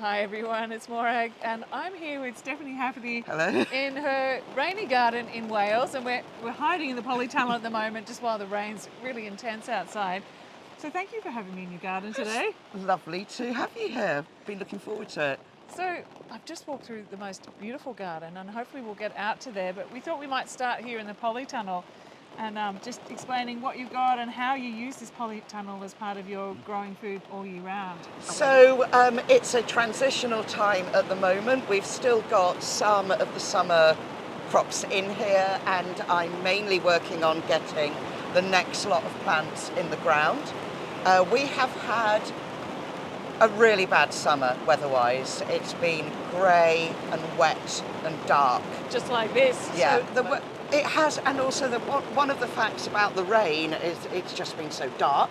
Hi everyone, it's Morag and I'm here with Stephanie Hafferty. Hello. In her rainy garden in Wales, and we're hiding in the Polytunnel at the moment just while the rain's really intense outside. So thank you for having me in your garden today. Lovely to have you here. Been looking forward to it. So I've just walked through the most beautiful garden and hopefully we'll get out to there, but we thought we might start here in the Polytunnel and just explaining what you've got and how you use this polytunnel as part of your growing food all year round. So it's a transitional time at the moment. We've still got some of the summer crops in here, and I'm mainly working on getting the next lot of plants in the ground. We have had a really bad summer weather-wise. It's been grey and wet and dark. Just like this. Yeah, So, it has, and also one of the facts about the rain is it's just been so dark,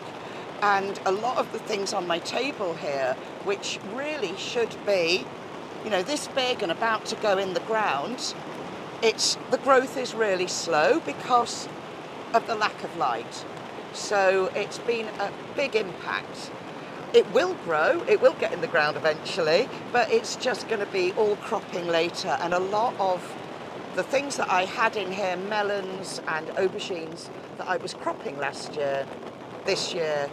and a lot of the things on my table here, which really should be, this big and about to go in the ground, the growth is really slow because of the lack of light. So it's been a big impact. It will grow, it will get in the ground eventually, but it's just going to be all cropping later, and a lot of the things that I had in here, melons and aubergines that I was cropping last year, this year,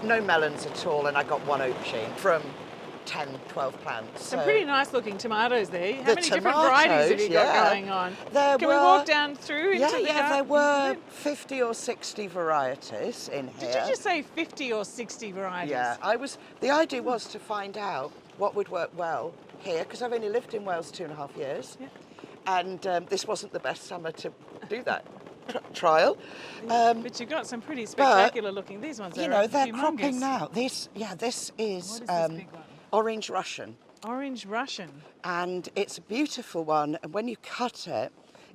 no melons at all, and I got one aubergine from 10, 12 plants. Some pretty nice looking tomatoes there. How The many different varieties have you got going on? Can we walk down through into the garden? There were 50 or 60 varieties in here. Did you just say 50 or 60 varieties? Yeah, the idea was to find out what would work well here, because I've only lived in Wales 2.5 years. Yeah. And this wasn't the best summer to do that trial. But you've got some pretty spectacular looking. These ones are they're humongous. cropping now. This is What is this big one? orange Russian, Orange Russian. and it's a beautiful one. And when you cut it,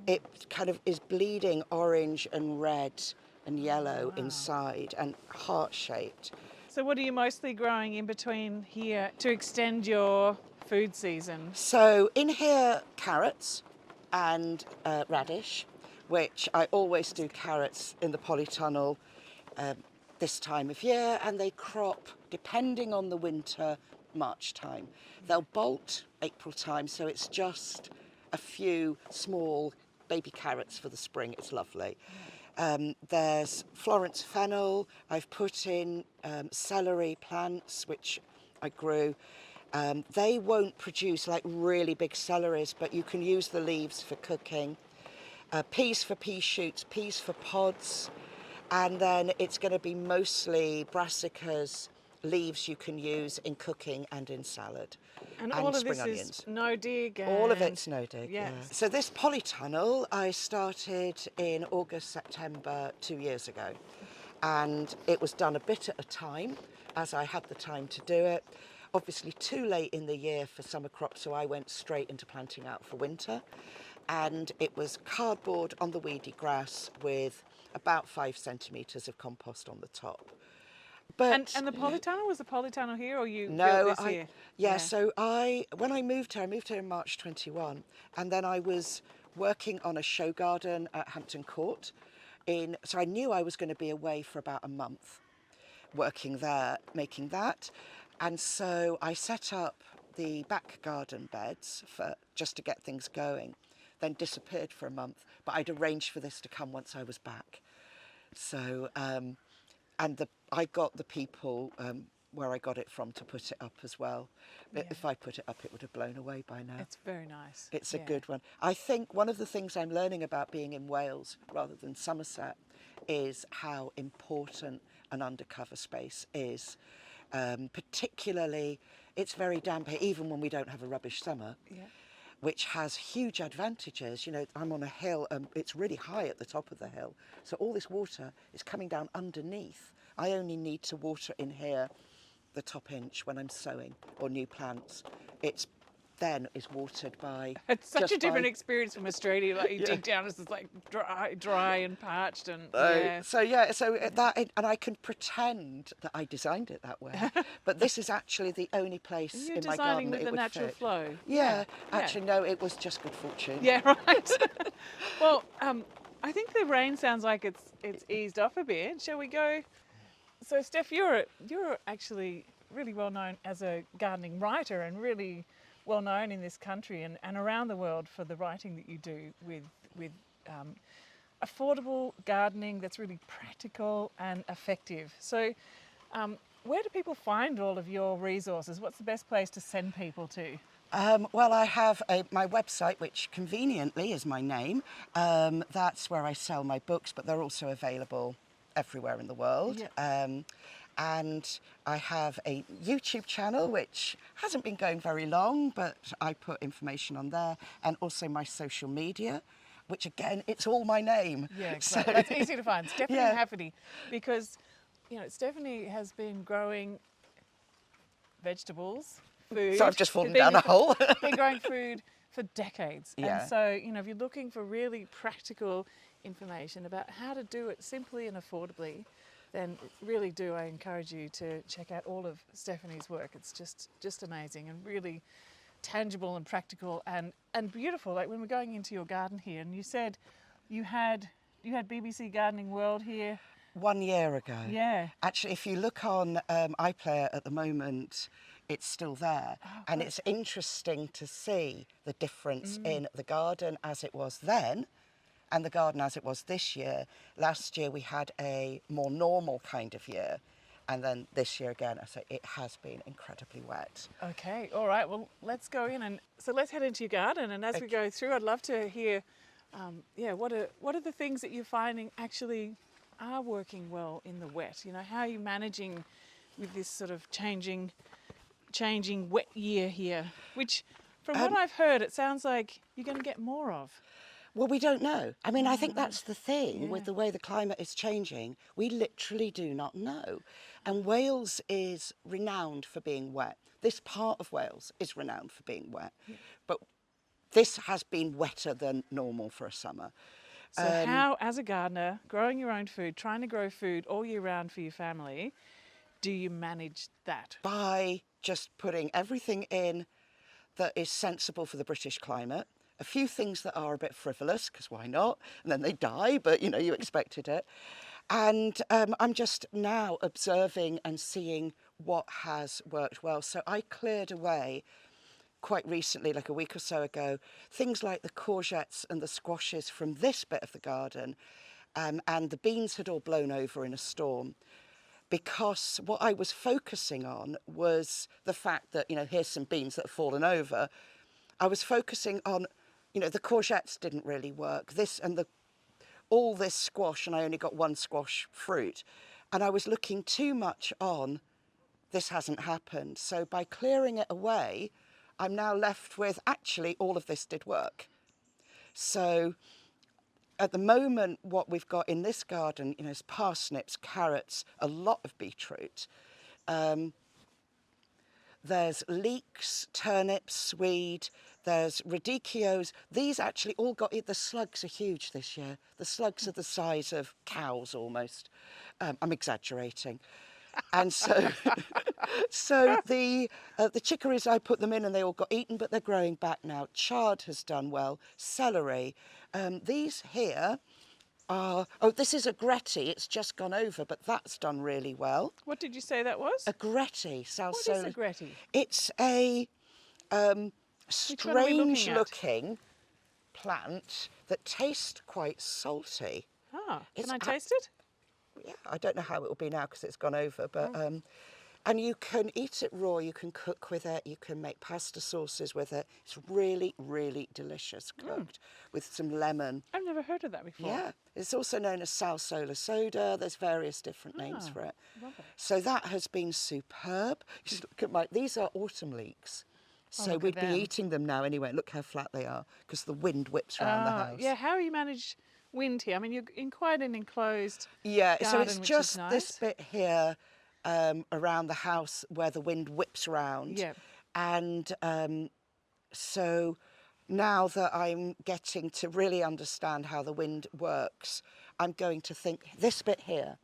it kind of is bleeding orange and red and yellow inside, and heart-shaped. So what are you mostly growing in between here to extend your food season? So in here, carrots and radish, which I always do carrots in the polytunnel this time of year, and they crop, depending on the winter, March time. They'll bolt April time, so it's just a few small baby carrots for the spring. It's lovely. There's Florence fennel. I've put in celery plants, which I grew. They won't produce like really big celeries, but you can use the leaves for cooking. Peas for pea shoots, peas for pods, and then it's going to be mostly brassicas, leaves you can use in cooking and in salad. And all of spring this onions. Is no dig. All of it's no dig. Yes. Yeah. So this polytunnel I started in August, September 2 years ago, and it was done a bit at a time as I had the time to do it. Obviously too late in the year for summer crops, so I went straight into planting out for winter. And it was cardboard on the weedy grass with about 5 centimetres of compost on the top. But And the polytunnel, was the polytunnel here or you no, built this here? Yeah, so when I moved here in March 21, and then I was working on a show garden at Hampton Court. So I knew I was going to be away for about a month working there, making that. And so I set up the back garden beds just to get things going, then disappeared for a month, but I'd arranged for this to come once I was back. So, I got the people where I got it from to put it up as well. But if I put it up, it would have blown away by now. It's very nice. It's a good one. I think one of the things I'm learning about being in Wales rather than Somerset is how important an undercover space is. Particularly, it's very damp here, even when we don't have a rubbish summer. Yeah. Which has huge advantages. I'm on a hill, it's really high at the top of the hill, so all this water is coming down underneath. I only need to water in here the top inch when I'm sowing or new plants. It's then is watered by... It's such a different experience from Australia. Like you dig down, it's just like dry and parched, and and I can pretend that I designed it that way. But this is actually the only place in my garden that it would fit. You're designing with the natural flow. Yeah, actually no, it was just good fortune. Yeah, right. Well, I think the rain sounds like it's eased off a bit. Shall we go? So Steph, you're actually really well known as a gardening writer and really well known in this country and around the world for the writing that you do with affordable gardening that's really practical and effective. So where do people find all of your resources? What's the best place to send people to? Well, I have my website, which conveniently is my name. That's where I sell my books, but they're also available everywhere in the world. Yeah. And I have a YouTube channel, which hasn't been going very long, but I put information on there, and also my social media, which again, it's all my name. Yeah, great. So, That's easy to find. Stephanie Yeah. Hafferty, because Stephanie has been growing vegetables, food. so I've just fallen She's been- down a hole. been growing food for decades. Yeah. And so, if you're looking for really practical information about how to do it simply and affordably, then really do I encourage you to check out all of Stephanie's work. It's just amazing and really tangible and practical and beautiful. Like when we're going into your garden here, and you said you had BBC Gardening World here. 1 year ago. Yeah. Actually, if you look on iPlayer at the moment, it's still there. And it's interesting to see the difference in the garden as it was then and the garden as it was this year. Last year we had a more normal kind of year. And then this year again, I say it has been incredibly wet. Okay, all right. Well, let's go in and so let's head into your garden. And as we go through, I'd love to hear, what are the things that you're finding actually are working well in the wet? How are you managing with this sort of changing wet year here? Which, from what I've heard, it sounds like you're going to get more of. Well, we don't know. I mean, I think that's the thing with the way the climate is changing. We literally do not know. And Wales is renowned for being wet. This part of Wales is renowned for being wet. But this has been wetter than normal for a summer. So how, as a gardener, growing your own food, trying to grow food all year round for your family, do you manage that? By just putting everything in that is sensible for the British climate. A few things that are a bit frivolous, because why not? And then they die, but you expected it. And I'm just now observing and seeing what has worked well. So I cleared away quite recently, like a week or so ago, things like the courgettes and the squashes from this bit of the garden. And the beans had all blown over in a storm. Because what I was focusing on was the fact that, here's some beans that have fallen over. I was focusing on the courgettes didn't really work. All this squash, and I only got one squash fruit. And I was looking too much on, this hasn't happened. So by clearing it away, I'm now left with, actually, all of this did work. So at the moment, what we've got in this garden, is parsnips, carrots, a lot of beetroot. There's leeks, turnips, swede, there's radicchios. These actually all the slugs are huge this year. The slugs are the size of cows almost. I'm exaggerating. And so, the chicories, I put them in and they all got eaten, but they're growing back now. Chard has done well, celery. These here are, this is agretti, it's just gone over, but that's done really well. What did you say that was? Agretti, What is agretti? It's a Which one are we strange looking at? looking plant that tastes quite salty. Ah, It's can I a- taste it? Yeah, I don't know how it will be now because it's gone over, but and you can eat it raw, you can cook with it, you can make pasta sauces with it. It's really, really delicious cooked with some lemon. I've never heard of that before. Yeah, it's also known as salsola soda. There's various different names for it. Love it. So that has been superb. Just look at these are autumn leeks. So look at we'd be them. eating them now anyway. Look how flat they are because the wind whips around the house. Yeah, how you manage wind here? I mean, you're in quite an enclosed Yeah, so garden, it's which just is nice. this bit here around the house where the wind whips around. Yeah. And so now that I'm getting to really understand how the wind works, I'm going to think this bit here.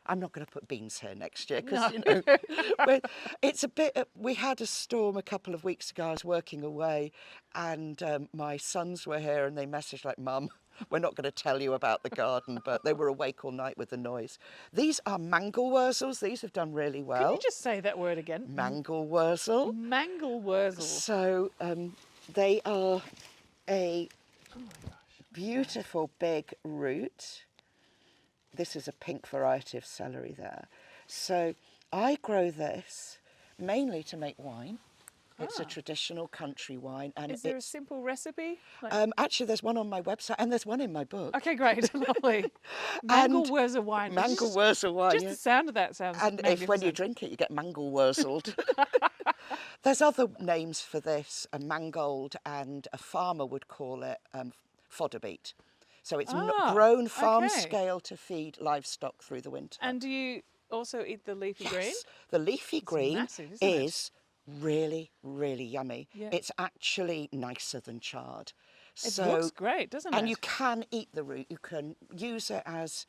I'm not going to put beans here next year because, it's a bit, we had a storm a couple of weeks ago. I was working away and my sons were here and they messaged like, Mum, We're not going to tell you about the garden, but they were awake all night with the noise. These are mangel These have done really Can well. you just say that word again? Mangel Mangel. So they are a Oh my gosh. beautiful big root. This is a pink variety of celery there. So I grow this mainly to make wine. It's a traditional country wine, and Is there a simple recipe? actually there's one on my website and there's one in my book. Okay, great, lovely. And Mangelwurzel wine. Mangelwurzel wine. Just Yeah. the sound of that sounds And magnificent. if when you drink it, you get mangelwurzeled. There's other names for this, a mangold, and a farmer would call it fodder beet. So it's grown farm okay. scale to feed livestock through the winter. And do you also eat the leafy green? Yes, the leafy green massive, isn't it? is really, really yummy. Yeah. It's actually nicer than chard. It looks great, doesn't it? And you can eat the root. You can use it as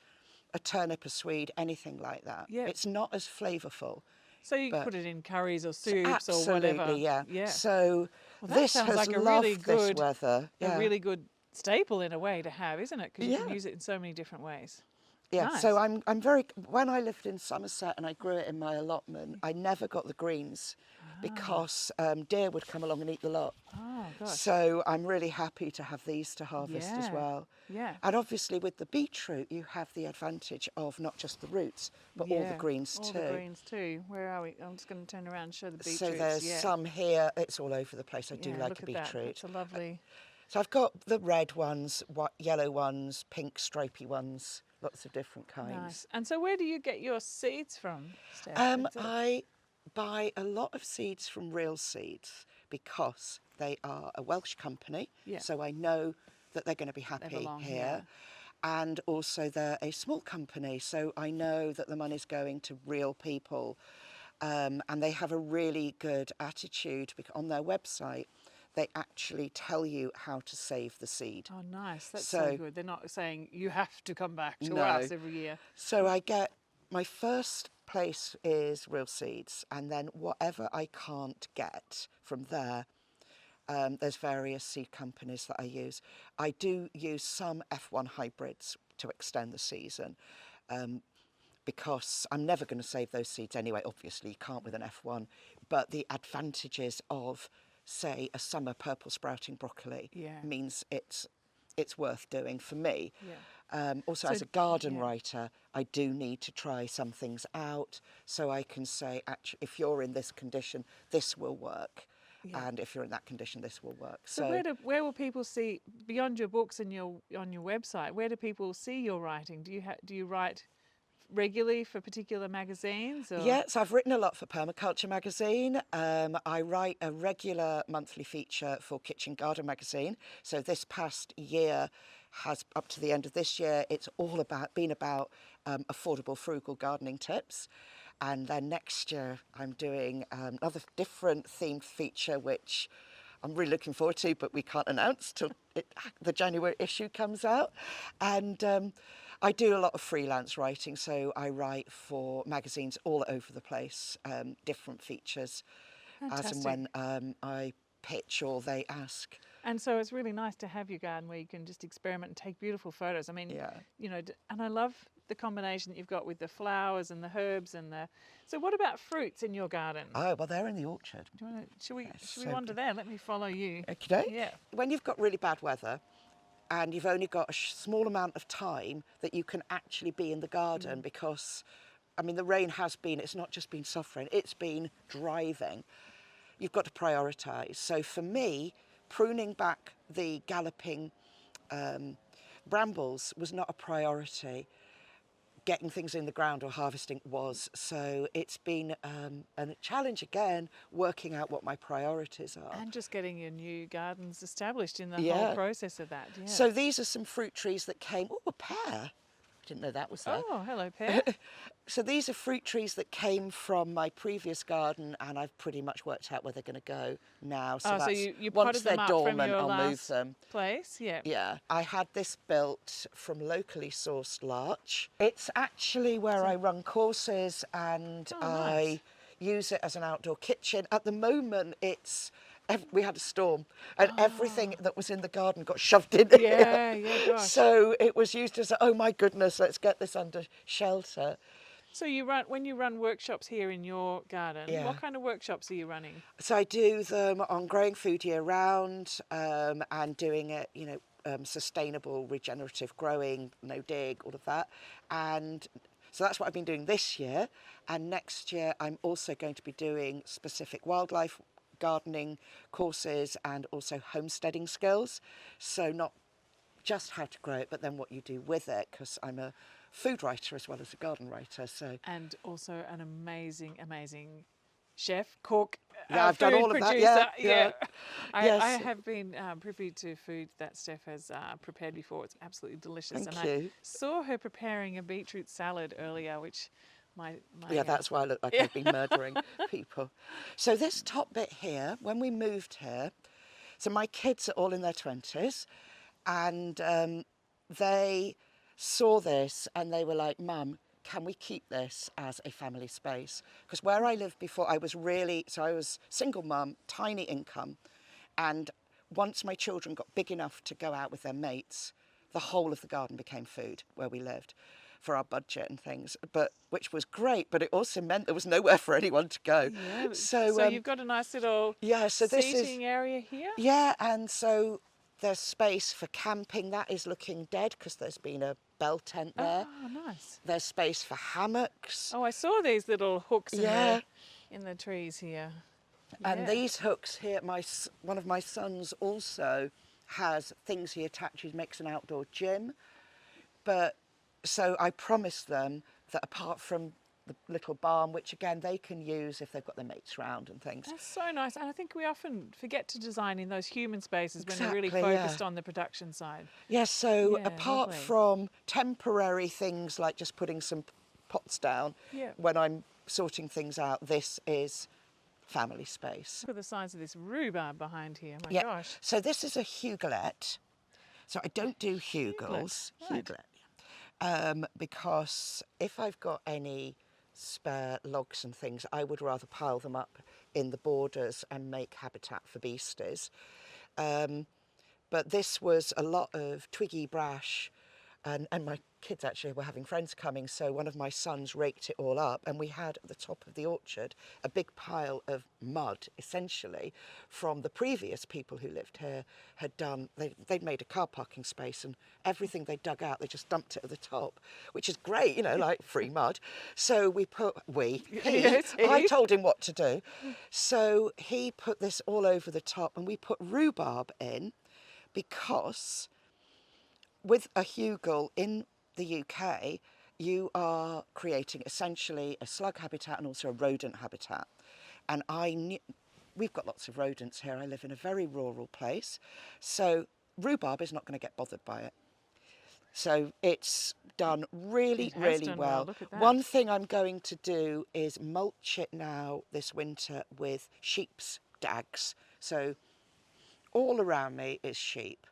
a turnip, a swede, anything like that. Yeah. It's not as flavourful. So you put it in curries or soups or Absolutely, whatever. yeah. So Well, that this sounds has like a loved really this good, weather. Yeah. a really good staple in a way to have, isn't it? Because you can Yeah. use it in so many different ways. Yeah, Nice. so I'm very, when I lived in Somerset and I grew it in my allotment, I never got the greens because deer would come along and eat the lot. Oh, gosh. So I'm really happy to have these to harvest as well. Yeah. And obviously with the beetroot, you have the advantage of not just the roots, but all the greens all too. the greens too. Where are we? I'm just going to turn around and show the beetroots. So there's some here, it's all over the place. I do like look a at that. beetroot. It's a lovely... So I've got the red ones, yellow ones, pink stripy ones, lots of different kinds. Nice. And so where do you get your seeds from, Steph? I buy a lot of seeds from Real Seeds because they are a Welsh company, so I know that they're going to be happy here. And also they're a small company, so I know that the money's going to real people. And they have a really good attitude because on their website, they actually tell you how to save the seed. Oh, nice. That's so good. They're not saying you have to come back to us every year. So I get, my first place is Real Seeds, and then whatever I can't get from there, there's various seed companies that I use. I do use some F1 hybrids to extend the season because I'm never going to save those seeds anyway. Obviously, you can't with an F1, but the advantages of, say, a summer purple sprouting broccoli means it's worth doing for me. Also, as a garden writer, I do need to try some things out so I can say, actually, if you're in this condition, this will work. And if you're in that condition, this will work. So where will people see, beyond your books and on your website, where do people see your writing? Do you write regularly for particular magazines? Or? Yes, I've written a lot for Permaculture magazine. I write a regular monthly feature for Kitchen Garden magazine. So this past year has, up to the end of this year, it's all been about affordable, frugal gardening tips. And then next year I'm doing another different themed feature, which I'm really looking forward to, but we can't announce till the January issue comes out. And I do a lot of freelance writing, so I write for magazines all over the place, different features, as and when I pitch or they ask. And so it's really nice to have your garden where you can just experiment and take beautiful photos. I mean, you know, and I love the combination that you've got with the flowers and the herbs and the... So what about fruits in your garden? Oh, well, they're in the orchard. Do you want to, should we wander there? Let me follow you. Okay. Yeah. When you've got really bad weather and you've only got a small amount of time that you can actually be in the garden because, I mean, the rain has been, it's not just been soft rain, it's been driving. You've got to prioritise. So for me, pruning back the galloping brambles was not a priority. Getting things in the ground or harvesting was. So it's been a challenge again, working out what my priorities are. And just getting your new gardens established in the whole process of that. Yeah. So these are some fruit trees that came, oh, a pear. I didn't know that was there. Oh, hello, pear. So these are fruit trees that came from my previous garden, and I've pretty much worked out where they're going to go now. So, so you once potted they're them up dormant, from your I'll move last them. place? Yeah. Yeah. I had this built from locally sourced larch. It's actually where I run courses and I use it as an outdoor kitchen. At the moment, it's we had a storm, and everything that was in the garden got shoved in here. Yeah, gosh. So it was used as, oh my goodness, let's get this under shelter. So when you run workshops here in your garden, Yeah. what kind of workshops are you running? So I do them on growing food year round, and doing it, sustainable, regenerative growing, no dig, all of that. And so that's what I've been doing this year. And next year, I'm also going to be doing specific wildlife gardening courses and also homesteading skills. So not just how to grow it, but then what you do with it, because I'm a food writer as well as a garden writer. So And also an amazing chef, cook, yeah, I've done food all of producer. that. Yeah. I Yes. have been privy to food that Steph has prepared before. It's absolutely delicious. Thank and you. I saw her preparing a beetroot salad earlier, which my Yeah, that's why I look like I've been murdering people. So this top bit here, when we moved here, so my kids are all in their 20s, and they saw this and they were like, Mum, can we keep this as a family space? Because where I lived before, I was single mum, tiny income, and once my children got big enough to go out with their mates, the whole of the garden became food where we lived for our budget and things, which was great, but it also meant there was nowhere for anyone to go. Yeah. So You've got a nice little so this seating area here. yeah, and so there's space for camping. That is looking dead because there's been a bell tent there. Oh, nice. There's space for hammocks. Oh, I saw these little hooks Yeah. in the trees here. And Yeah. these hooks here, one of my sons also has things he attaches, makes an outdoor gym. But so I promised them that apart from the little barn, which again they can use if they've got their mates round and things. That's so nice. And I think we often forget to design in those human spaces when we're really Exactly, focused yeah. on the production side. Yes, so Yeah, apart lovely. from temporary things like just putting some pots down, Yeah. when I'm sorting things out, this is family space. Look at the size of this rhubarb behind here. My Yeah. gosh. So this is a huglet. So I don't do hugels. Right. Huglet. Because if I've got any spare logs and things, I would rather pile them up in the borders and make habitat for beasties. But this was a lot of twiggy brash, and my kids actually were having friends coming, so one of my sons raked it all up, and we had at the top of the orchard a big pile of mud, essentially, from the previous people who lived here had done. They'd made a car parking space, and everything they dug out, they just dumped it at the top, which is great, like free mud. So Yes, he. I told him what to do. So he put this all over the top, and we put rhubarb in, because with a hugel in the UK, you are creating essentially a slug habitat and also a rodent habitat. And we've got lots of rodents here. I live in a very rural place. So rhubarb is not going to get bothered by it. So it's done really, It has really done well. Look at that. One thing I'm going to do is mulch it now this winter with sheep's dags. So all around me is sheep.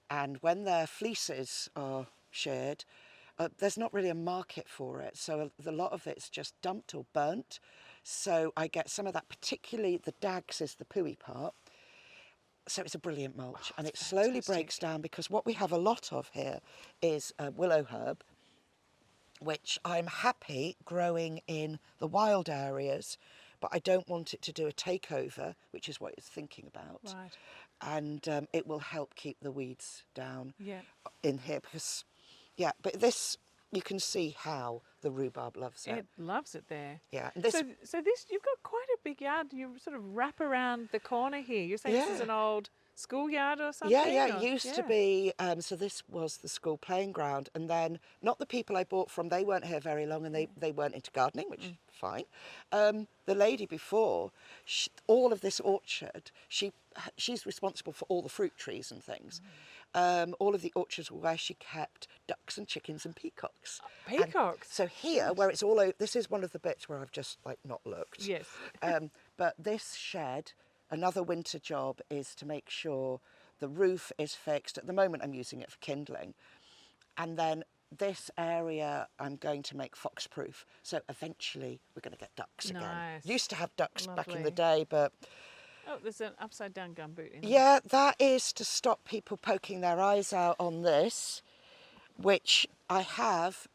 And when their fleeces are shared, there's not really a market for it. So a lot of it's just dumped or burnt. So I get some of that, particularly the dags is the pooey part. So it's a brilliant mulch, and it slowly fantastic. breaks down, because what we have a lot of here is willow herb, which I'm happy growing in the wild areas, but I don't want it to do a takeover, which is what it's thinking about. Right. And it will help keep the weeds down Yeah. in here, because, but this, you can see how the rhubarb loves it. It loves it there. Yeah. And this, So this, you've got quite a big yard. You sort of wrap around the corner here. You're saying this is Yeah. an old schoolyard or something? it or- used to be, so this was the school playing ground, and then not the people I bought from, they weren't here very long, and they weren't into gardening, which is fine. The lady before, all of this orchard, she's responsible for all the fruit trees and things. All of the orchards were where she kept ducks and chickens and peacocks. Peacocks? And so here, where it's all over, this is one of the bits where I've just not looked. Yes. But this shed, another winter job is to make sure the roof is fixed. At the moment I'm using it for kindling. And then this area I'm going to make fox-proof. So eventually we're going to get ducks again. Nice. Used to have ducks back in the Lovely. day, but Oh, there's an upside down gumboot in there. Yeah, that is to stop people poking their eyes out on this, which I have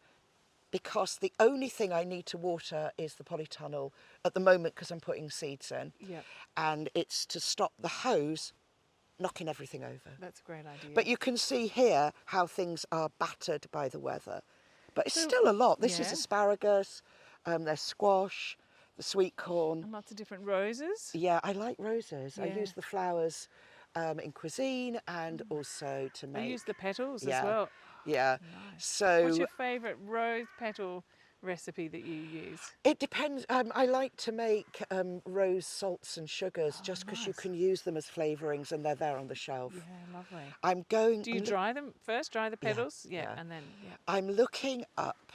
because the only thing I need to water is the polytunnel at the moment because I'm putting seeds in. Yeah, And it's to stop the hose knocking everything over. that's a great idea. But you can see here how things are battered by the weather. But it's So- still a lot. This is yeah. asparagus, there's squash, the sweet corn. And lots of different roses. Yeah, I like roses. I Yeah. use the flowers in cuisine and also to I make. use the petals Yeah. as well. Yeah. Nice. So What's your favourite rose petal recipe that you use? it depends. I like to make rose salts and sugars just because you nice. can use them as flavourings and they're there on the shelf. Yeah, lovely. I'm going. Do you dry them first? Dry the petals? Yeah, yeah. and then I'm looking up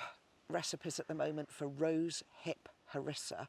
recipes at the moment for rose hip harissa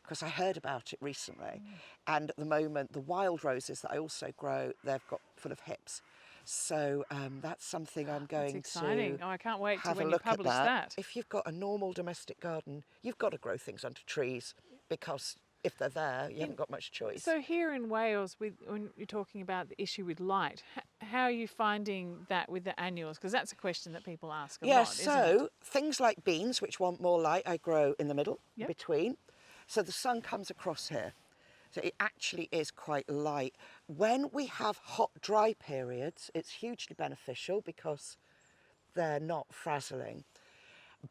because I heard about it recently. And at the moment, the wild roses that I also grow, they've got full of hips. So that's something I'm That's going exciting. to Oh, I can't wait to have a when you look at publish that. If you've got a normal domestic garden, you've got to grow things under trees because if they're there, you haven't got much choice. So here in Wales, when you're talking about the issue with light, how are you finding that with the annuals? Because that's a question that people ask a Yeah, lot, isn't so it? things like beans, which want more light, I grow in the middle, Yep. between. So the sun comes across here. So it actually is quite light. When we have hot, dry periods, it's hugely beneficial because they're not frazzling.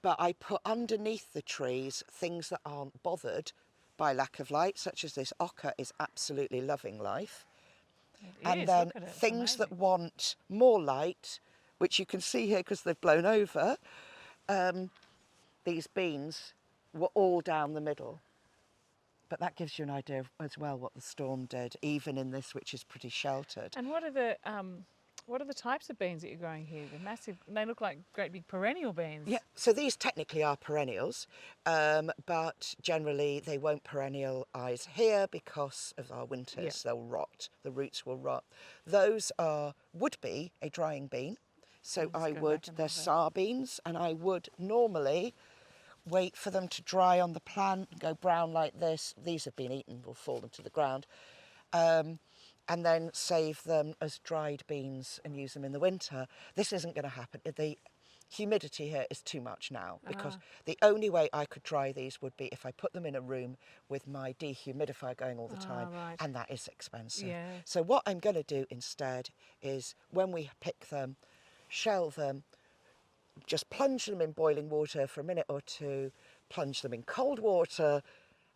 But I put underneath the trees things that aren't bothered by lack of light, such as this ochre is absolutely loving life. It And is, then look at it, it's things that amazing. want more light, which you can see here because they've blown over, these beans were all down the middle. But that gives you an idea of, as well what the storm did, even in this, which is pretty sheltered. And what are the types of beans that you're growing here? They're massive. They look like great big perennial beans. Yeah, so these technically are perennials, but generally they won't perennialise here because of our winters. Yeah. They'll rot, the roots will rot. Those would be a drying bean. So Let's I go would, back and they're have a- sour beans, and I would normally wait for them to dry on the plant, go brown like this. These have been eaten, will fall into the ground. And then save them as dried beans and use them in the winter. This isn't going to happen. The humidity here is too much now because the only way I could dry these would be if I put them in a room with my dehumidifier going all the time, right. and that is expensive. Yeah. So what I'm going to do instead is when we pick them, shell them, just plunge them in boiling water for a minute or two, plunge them in cold water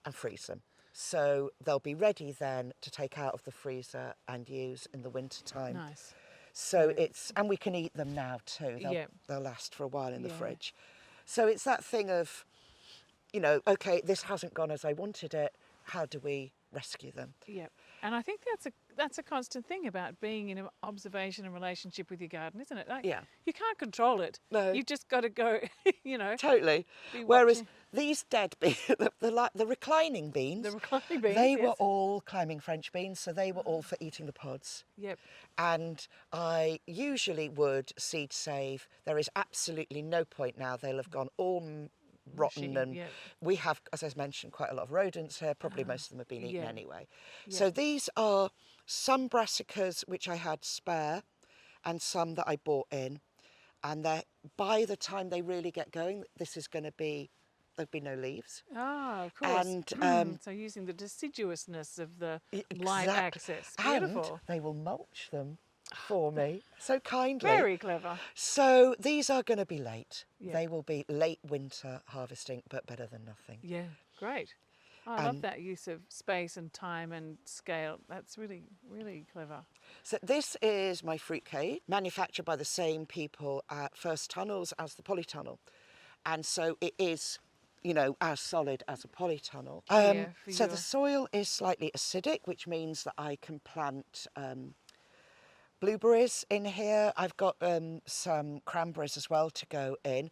and freeze them. So they'll be ready then to take out of the freezer and use in the winter time. Nice. So it's, and we can eat them now too. Yeah. They'll last for a while in the Yeah. fridge. So it's that thing of, you know, okay, this hasn't gone as I wanted it. How do we rescue them? Yeah. And I think that's a constant thing about being in an observation and relationship with your garden, isn't it? Like, Yeah. you can't control it. No. You've just got to go, you know. Totally. Be Whereas watching. these dead beans, the reclining beans, The reclining beans, they were yes. all climbing French beans, so they were all for eating the pods. Yep. And I usually would seed save. There is absolutely no point now. They'll have gone all rotten, Mushy, and yeah. we have, as I mentioned, quite a lot of rodents here. Probably most of them have been eaten yeah. anyway. Yeah. So these are some brassicas which I had spare and some that I bought in. And by the time they really get going, this is going to be, there'll be no leaves. Ah, of course. And so using the deciduousness of the light exact- access. And Beautiful. they will mulch them for me so kindly. Very clever. So these are going to be late. Yeah. They will be late winter harvesting, but better than nothing. Yeah, great. I love And- that use of space and time and scale. That's really, really clever. So this is my fruitcade, manufactured by the same people at First Tunnels as the Polytunnel. And so it is, you know, as solid as a polytunnel. Yeah, for So your- the soil is slightly acidic, which means that I can plant blueberries in here. I've got some cranberries as well to go in.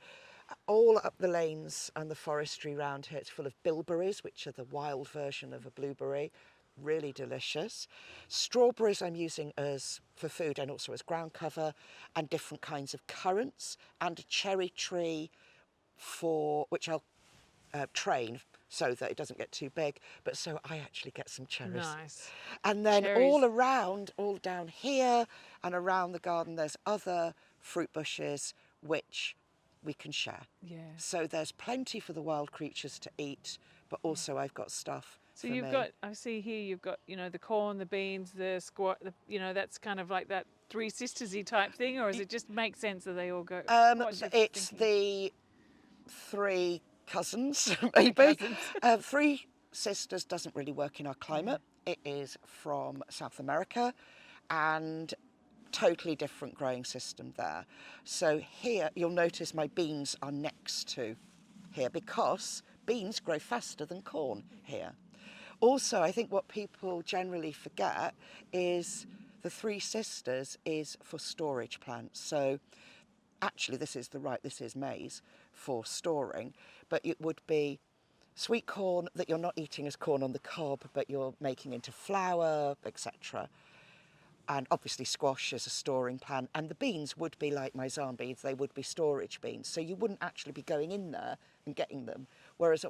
All up the lanes and the forestry around here, it's full of bilberries, which are the wild version of a blueberry. Really delicious. Strawberries I'm using as for food and also as ground cover, and different kinds of currants, and a cherry tree for which I'll train so that it doesn't get too big, but so I actually get some cherries. Nice. And then Cherries. all around, all down here and around the garden, there's other fruit bushes which we can share. Yeah. So there's plenty for the wild creatures to eat, but also I've got stuff So for you've me. got, I see here, you've got, you know, the corn, the beans, the squash, that's kind of like that Three Sisters-y type thing, or does it just make sense that they all go? What's your It's thinking? the three cousins, maybe. Cousins. Three Sisters doesn't really work in our climate. It is from South America and totally different growing system there. So here you'll notice my beans are next to here because beans grow faster than corn here. Also, I think what people generally forget is the Three Sisters is for storage plants. So actually this is maize for storing, but it would be sweet corn that you're not eating as corn on the cob, but you're making into flour, etc. And obviously squash is a storing plant, and the beans would be like my zaan beans, they would be storage beans. So you wouldn't actually be going in there and getting them. Whereas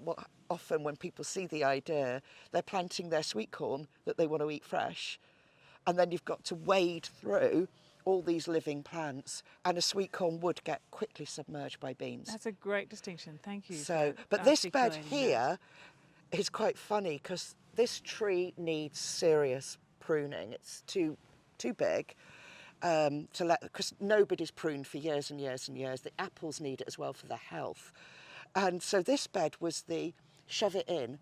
often when people see the idea, they're planting their sweet corn that they want to eat fresh, and then you've got to wade through all these living plants, and a sweet corn would get quickly submerged by beans. That's a great distinction. Thank you. So, for but this bed articulating here is quite funny because this tree needs serious pruning. It's too big to let, because nobody's pruned for years and years and years. The apples need it as well for their health. And so this bed was the shove it in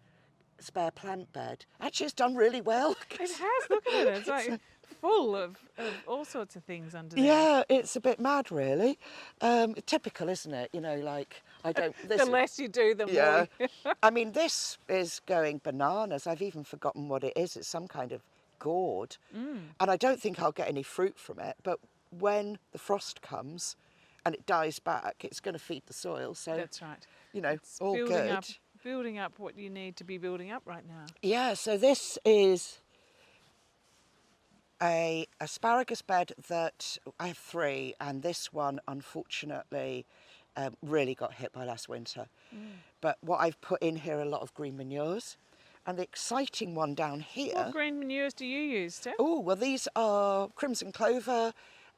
spare plant bed. Actually, it's done really well. It has, look at it. It's like full of all sorts of things under there. Yeah, it's a bit mad, really. Typical, isn't it? You know, like, I don't... The less you do, the more. I mean, this is going bananas. I've even forgotten what it is. It's some kind of gourd. And I don't think I'll get any fruit from it, but when the frost comes and it dies back, it's going to feed the soil. So, That's right. you know, It's all good. Building up what you need to be building up right now. Yeah, so this is a asparagus bed that I have 3, and this one unfortunately really got hit by last winter. But what I've put in here are a lot of green manures, and the exciting one down here. What green manures do you use, Steph? Oh, well, these are crimson clover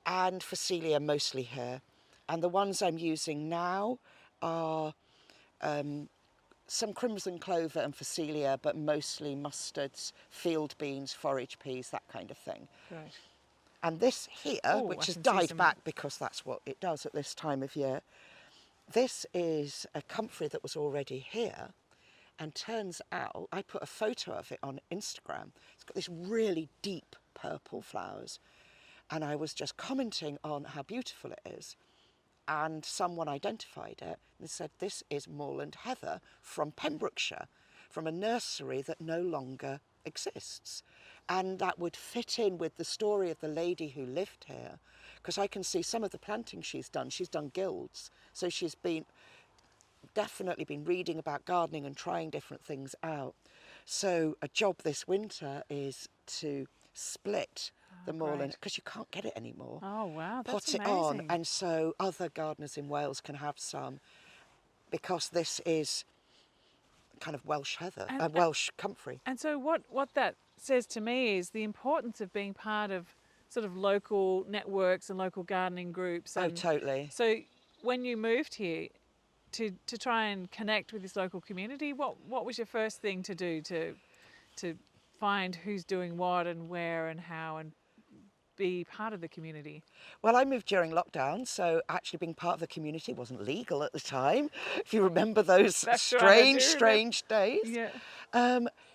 and phacelia mostly here, and the ones I'm using now are some crimson clover and phacelia, but mostly mustards, field beans, forage peas, that kind of thing. Right. And this here, which has died back because that's what it does at this time of year, this is a comfrey that was already here, and turns out, I put a photo of it on Instagram, it's got this really deep purple flowers, and I was just commenting on how beautiful it is. And someone identified it and said, this is Moorland Heather from Pembrokeshire, from a nursery that no longer exists. And that would fit in with the story of the lady who lived here, because I can see some of the planting she's done guilds. So she's definitely been reading about gardening and trying different things out. So a job this winter is to split the Moorland, because you can't get it anymore. Oh wow, that's Pot it amazing. on, and so other gardeners in Wales can have some, because this is kind of Welsh heather, Welsh comfrey. And so what that says to me is the importance of being part of sort of local networks and local gardening groups. Oh, And totally. so when you moved here to try and connect with this local community, what was your first thing to do to find who's doing what and where and how and be part of the community? Well, I moved during lockdown, so actually being part of the community wasn't legal at the time, if you remember those strange days. Yeah.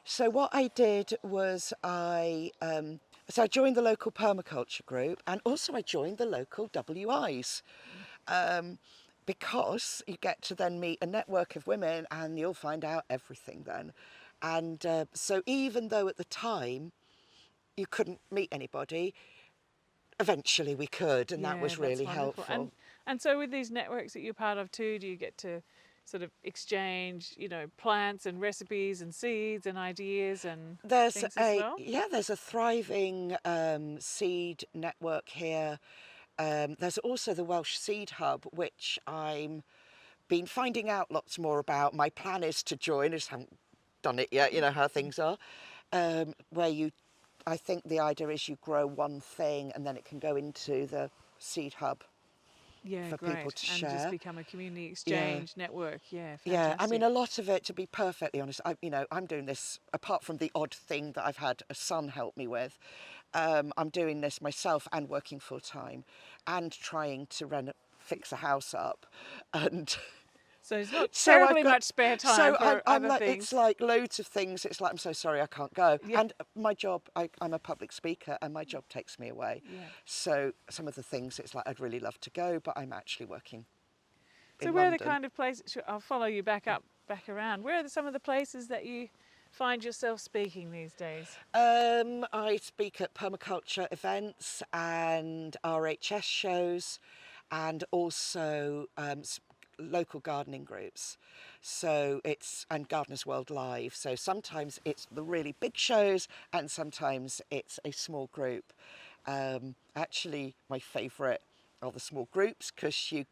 So what I did was I joined the local permaculture group, and also I joined the local WIs, because you get to then meet a network of women and you'll find out everything then. And so even though at the time you couldn't meet anybody, eventually we could, and that was really helpful. And so with these networks that you're part of too, do you get to sort of exchange, plants and recipes and seeds and ideas and things as well? Yeah, there's a thriving seed network here. There's also the Welsh Seed Hub, which I'm been finding out lots more about. My plan is to join, I just haven't done it yet, you know how things are, where I think the idea is you grow one thing and then it can go into the seed hub Yeah, for great. people to And share. just become a community exchange network. Yeah, fantastic. Yeah, I mean, a lot of it, to be perfectly honest, I'm doing this, apart from the odd thing that I've had a son help me with, I'm doing this myself and working full time and trying to fix a house up. And So it's not so I've terribly got, much spare time so for I'm other like, things. it's like loads of things. It's like, I'm so sorry, I can't go. Yeah. And my job, I'm a public speaker and my job takes me away. Yeah. So some of the things, it's like, I'd really love to go, but I'm actually working So in where London. are the kind of places, I'll follow you back around. Where are some of the places that you find yourself speaking these days? I speak at permaculture events and RHS shows, and also local gardening groups. So and Gardeners World Live. So sometimes it's the really big shows, and sometimes it's a small group. Actually, my favourite are the small groups, because you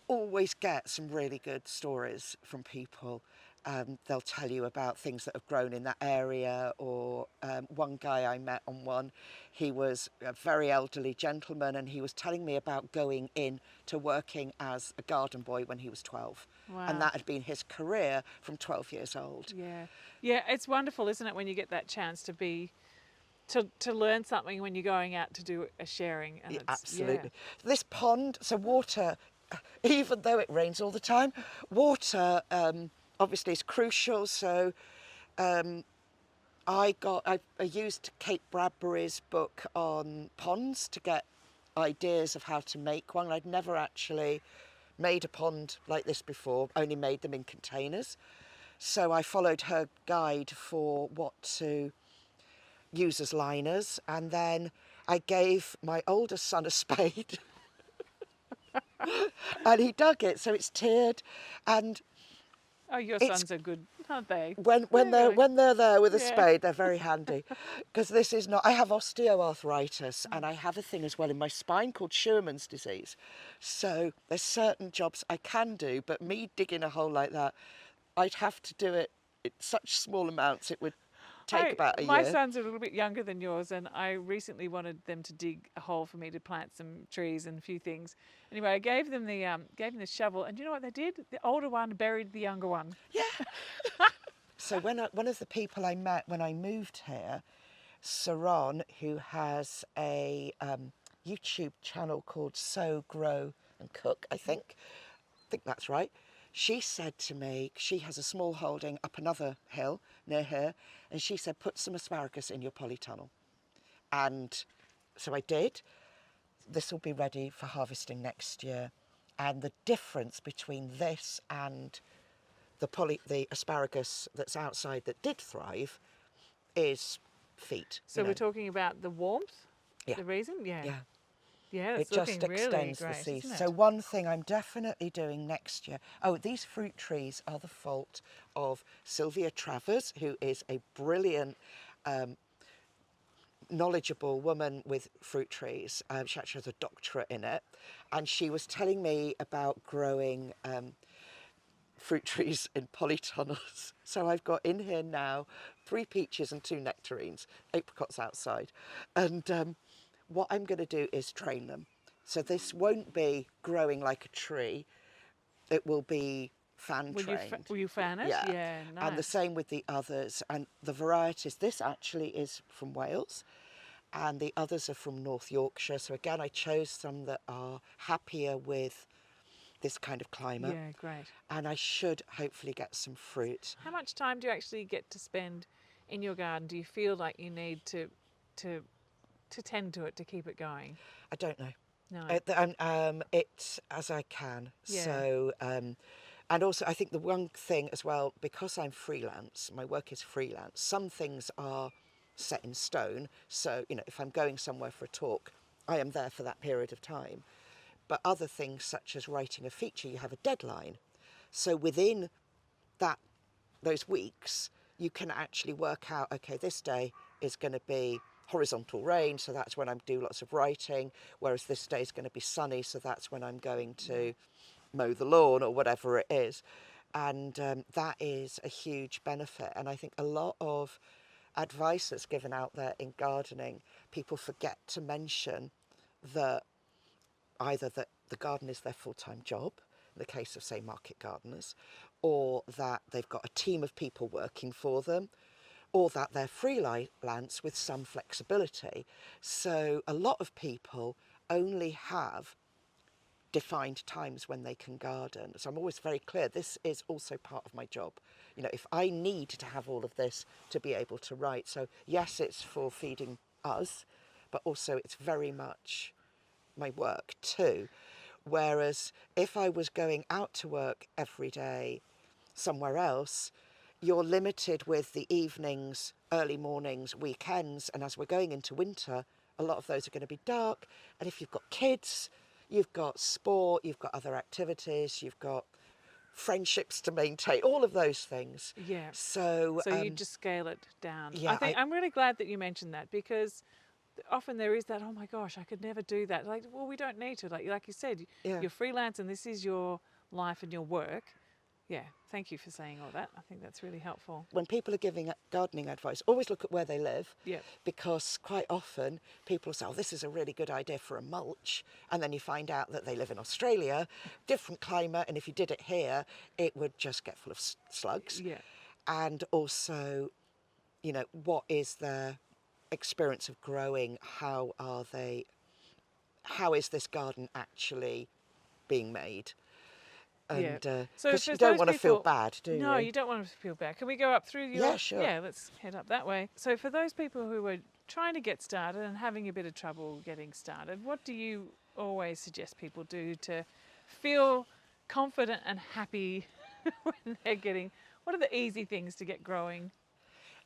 always get some really good stories from people. They'll tell you about things that have grown in that area, or one guy I met on one, he was a very elderly gentleman and he was telling me about going in to working as a garden boy when he was 12. Wow. And that had been his career from 12 years old. Yeah. Yeah, it's wonderful, isn't it, when you get that chance to learn something when you're going out to do a sharing. And Yeah, it's, absolutely. Yeah. This pond, so water, even though it rains all the time, water obviously is crucial. So I used Kate Bradbury's book on ponds to get ideas of how to make one. I'd never actually made a pond like this before, only made them in containers. So I followed her guide for what to use as liners, and then I gave my oldest son a spade and he dug it, so it's tiered. And Oh, your It's- sons are good, aren't they? when Really? they're there with a Yeah. spade, they're very handy, because this is not. I have osteoarthritis, and I have a thing as well in my spine called Scheuermann's disease. So there's certain jobs I can do, but me digging a hole like that, I'd have to do it in such small amounts. It would take about a My year. sons are a little bit younger than yours, and I recently wanted them to dig a hole for me to plant some trees and a few things. Anyway, I gave them the shovel, and you know what they did? The older one buried the younger one. Yeah. So one of the people I met when I moved here, Saron, who has a YouTube channel called Sow, Grow and Cook, I think that's right. She said to me, she has a small holding up another hill near here, and she said, put some asparagus in your polytunnel. And so I did. This will be ready for harvesting next year. And the difference between this and the asparagus that's outside that did thrive is feet. So we're talking about the warmth. Yeah. The reason, Yeah. Yeah, it's It just looking really extends great, the season. isn't it? So one thing I'm definitely doing next year. Oh, these fruit trees are the fault of Sylvia Travers, who is a brilliant, knowledgeable woman with fruit trees. She actually has a doctorate in it, and she was telling me about growing fruit trees in polytunnels. So I've got in here now 3 peaches and 2 nectarines, apricots outside, and what I'm going to do is train them. So this won't be growing like a tree. It will be fan trained. Will you fan it? Yeah, nice. And the same with the others. And the varieties, this actually is from Wales, and the others are from North Yorkshire. So again, I chose some that are happier with this kind of climate. Yeah, great. And I should hopefully get some fruit. How much time do you actually get to spend in your garden? Do you feel like you need to tend to it, to keep it going? I don't know. No. It's as I can. Yeah. So, and also I think the one thing as well, because I'm freelance, my work is freelance, some things are set in stone. So, if I'm going somewhere for a talk, I am there for that period of time. But other things, such as writing a feature, you have a deadline. So within those weeks, you can actually work out, okay, this day is going to be horizontal rain, so that's when I do lots of writing, whereas this day is going to be sunny, so that's when I'm going to mow the lawn or whatever it is. And that is a huge benefit. And I think a lot of advice that's given out there in gardening, people forget to mention that either that the garden is their full-time job, in the case of, say, market gardeners, or that they've got a team of people working for them, or that they're freelance with some flexibility. So a lot of people only have defined times when they can garden. So I'm always very clear, this is also part of my job. You know, if I need to have all of this to be able to write, so yes, it's for feeding us, but also it's very much my work too. Whereas if I was going out to work every day somewhere else, you're limited with the evenings, early mornings, weekends, and as we're going into winter, a lot of those are going to be dark. And if you've got kids, you've got sport, you've got other activities, you've got friendships to maintain, all of those things. Yeah. So you just scale it down. yeah, I'm really glad that you mentioned that, because often there is that, oh my gosh, I could never do that. Like, well, we don't need to. Like you said, Yeah. you're freelance and this is your life and your work. Yeah, thank you for saying all that. I think that's really helpful. When people are giving gardening advice, always look at where they live. Yeah. Because quite often people say, oh, this is a really good idea for a mulch. And then you find out that they live in Australia, different climate. And if you did it here, it would just get full of slugs. Yeah. And also, you know, what is their experience of growing? How is this garden actually being made? And So because for you don't those want to feel people- bad, do you? No, you don't want to feel bad. Can we go up through your... Yeah, sure. Yeah, let's head up that way. So for those people who are trying to get started and having a bit of trouble getting started, what do you always suggest people do to feel confident and happy when they're getting... What are the easy things to get growing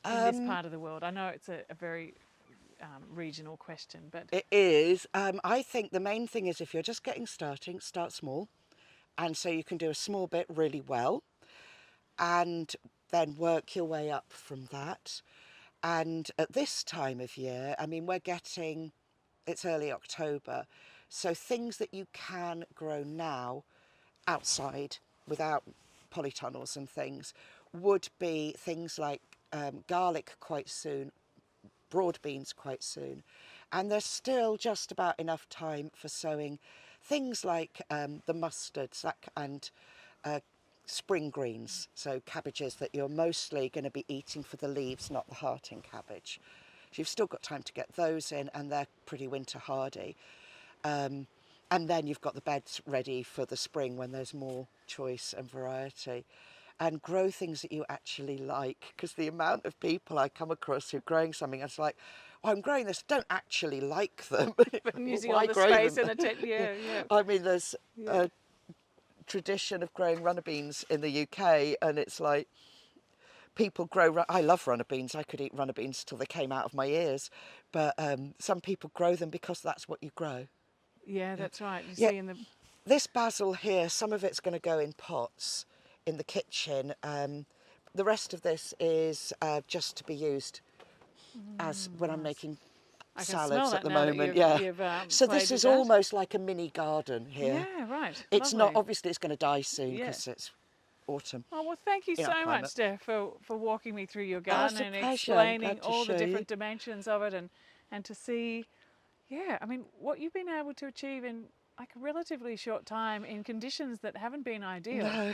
in this part of the world? I know it's a very regional question, but... It is. I think the main thing is if you're just getting starting, start small. And so you can do a small bit really well and then work your way up from that. And at this time of year, I mean, it's early October, so things that you can grow now outside without polytunnels and things would be things like garlic quite soon, broad beans quite soon. And there's still just about enough time for sowing things like the mustards and spring greens, so cabbages that you're mostly going to be eating for the leaves, not the hearting cabbage. So you've still got time to get those in, and they're pretty winter hardy. And then you've got the beds ready for the spring when there's more choice and variety. And grow things that you actually like, because the amount of people I come across who are growing something, it's like, oh, I'm growing this, don't actually like them. And using Why all the grow space them? and yeah. I mean, there's a tradition of growing runner beans in the UK, and it's like people grow. I love runner beans. I could eat runner beans till they came out of my ears, but some people grow them because that's what you grow. Yeah, that's right. You Yeah. see in the... This basil here, some of it's going to go in pots in the kitchen. The rest of this is just to be used as when I'm making I can smell salads that at the now that moment. you've So this flavoured is that. almost like a mini garden here. Yeah, right. It's Lovely. not, obviously it's going to die soon Yeah. because it's autumn. Oh, well, thank you in so our much, climate. Steph, for walking me through your That's garden a and pleasure. I'm explaining glad to all the show you. different dimensions of it, and to see, yeah, I mean, what you've been able to achieve in like a relatively short time in conditions that haven't been ideal. No.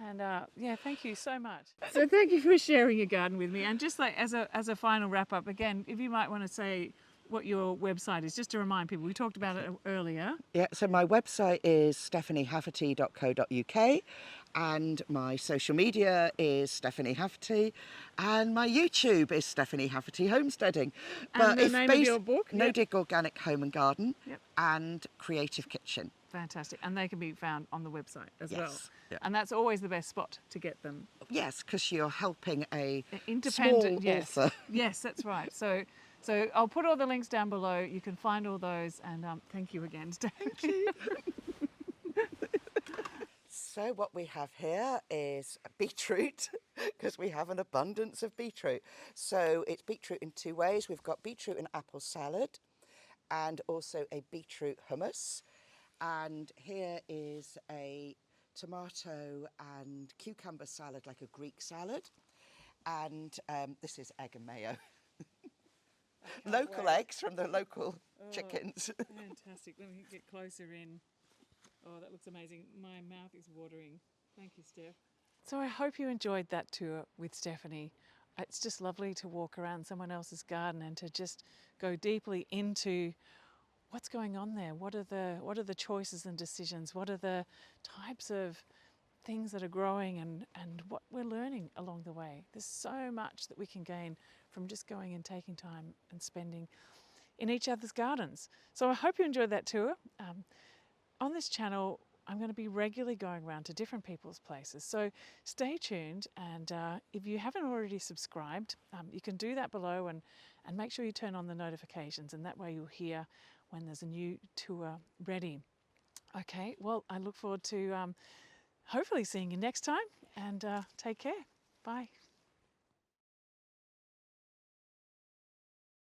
And yeah, thank you so much. So thank you for sharing your garden with me. And just like as a final wrap up, again, if you might want to say what your website is, just to remind people, we talked about it earlier. Yeah, so my website is stephaniehafferty.co.uk, and my social media is Stephanie Hafferty, and my YouTube is Stephanie Hafferty Homesteading. And the name of your book? No Yep. Dig Organic Home and Garden, Yep. and Creative Kitchen. Fantastic. And they can be found on the website as well. Yes, yeah. And that's always the best spot to get them. Yes, because you're helping a Independent, small yes. author. Yes, that's right. So I'll put all the links down below. You can find all those, and thank you again, Steph. Thank you. So what we have here is beetroot, because we have an abundance of beetroot. So it's beetroot in two ways. We've got beetroot and apple salad, and also a beetroot hummus. And here is a tomato and cucumber salad, like a Greek salad. And this is egg and mayo. Local eggs from the local chickens. Fantastic. Let me get closer in. Oh, that looks amazing. My mouth is watering. Thank you, Steph. So I hope you enjoyed that tour with Stephanie. It's just lovely to walk around someone else's garden and to just go deeply into what's going on there. What are the choices and decisions? What are the types of things that are growing and what we're learning along the way? There's so much that we can gain from just going and taking time and spending in each other's gardens. So I hope you enjoyed that tour. On this channel, I'm going to be regularly going around to different people's places. So stay tuned, and if you haven't already subscribed, you can do that below and make sure you turn on the notifications, and that way you'll hear when there's a new tour ready. Okay, well, I look forward to hopefully seeing you next time, and take care. Bye.